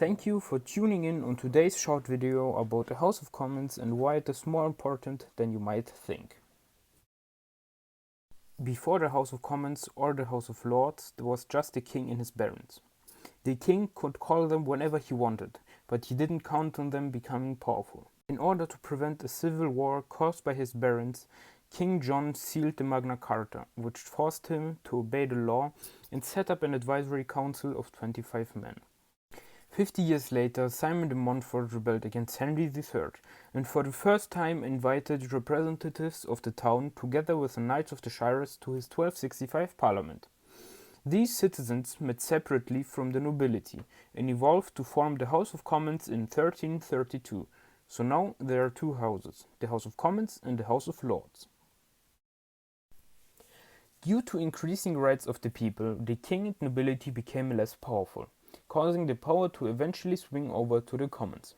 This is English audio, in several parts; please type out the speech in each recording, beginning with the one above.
Thank you for tuning in on today's short video about the House of Commons and why it is more important than you might think. Before the House of Commons or the House of Lords, there was just the king and his barons. The king could call them whenever he wanted, but he didn't count on them becoming powerful. In order to prevent a civil war caused by his barons, King John sealed the Magna Carta, which forced him to obey the law and set up an advisory council of 25 men. 50 years later, Simon de Montfort rebelled against Henry III and for the first time invited representatives of the town together with the Knights of the Shires to his 1265 parliament. These citizens met separately from the nobility and evolved to form the House of Commons in 1332. So now there are two houses, the House of Commons and the House of Lords. Due to increasing rights of the people, the king and nobility became less powerful, causing the power to eventually swing over to the commons.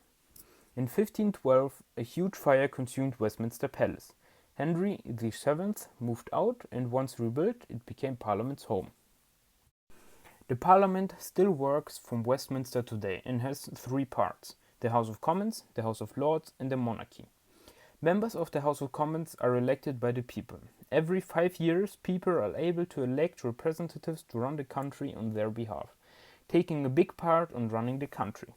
In 1512, a huge fire consumed Westminster Palace. Henry VII moved out, and once rebuilt, it became Parliament's home. The Parliament still works from Westminster today and has three parts: the House of Commons, the House of Lords, and the monarchy. Members of the House of Commons are elected by the people. Every 5 years, people are able to elect representatives to run the country on their behalf, taking a big part on running the country.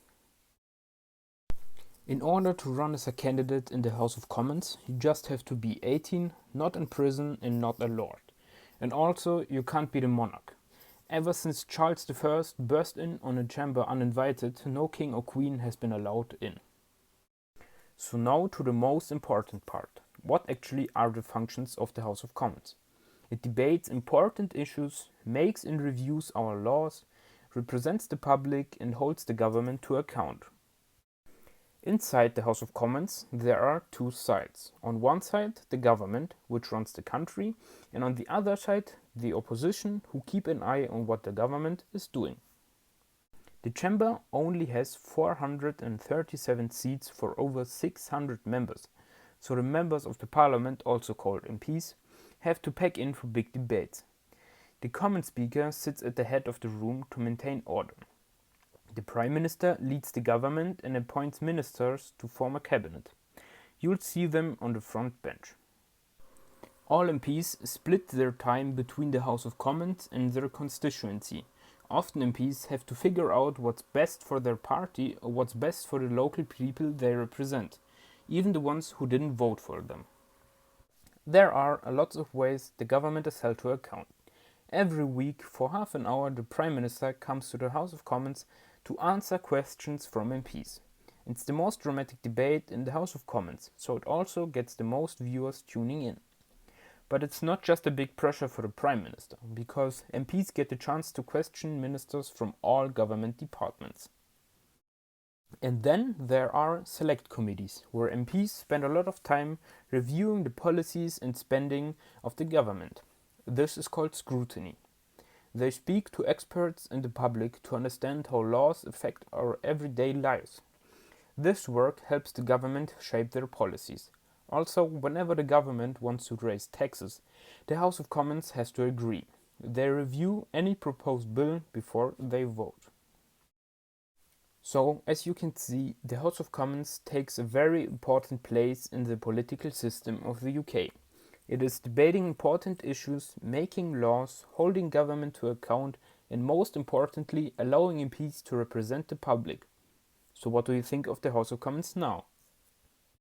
In order to run as a candidate in the House of Commons, you just have to be 18, not in prison and not a lord. And also, you can't be the monarch. Ever since Charles I burst in on a chamber uninvited, no king or queen has been allowed in. So now to the most important part. What actually are the functions of the House of Commons? It debates important issues, makes and reviews our laws, represents the public and holds the government to account. Inside the House of Commons there are two sides. On one side the government, which runs the country, and on the other side the opposition, who keep an eye on what the government is doing. The chamber only has 437 seats for over 600 members, so the members of the parliament, also called MPs, have to pack in for big debates. The common speaker sits at the head of the room to maintain order. The Prime Minister leads the government and appoints ministers to form a cabinet. You'll see them on the front bench. All MPs split their time between the House of Commons and their constituency. Often MPs have to figure out what's best for their party or what's best for the local people they represent, even the ones who didn't vote for them. There are lots of ways the government is held to account. Every week, for half an hour, the Prime Minister comes to the House of Commons to answer questions from MPs. It's the most dramatic debate in the House of Commons, so it also gets the most viewers tuning in. But it's not just a big pressure for the Prime Minister, because MPs get the chance to question ministers from all government departments. And then there are select committees, where MPs spend a lot of time reviewing the policies and spending of the government. This is called scrutiny. They speak to experts and the public to understand how laws affect our everyday lives. This work helps the government shape their policies. Also, whenever the government wants to raise taxes, the House of Commons has to agree. They review any proposed bill before they vote. So, as you can see, the House of Commons takes a very important place in the political system of the UK. It is debating important issues, making laws, holding government to account, and most importantly, allowing MPs to represent the public. So what do you think of the House of Commons now?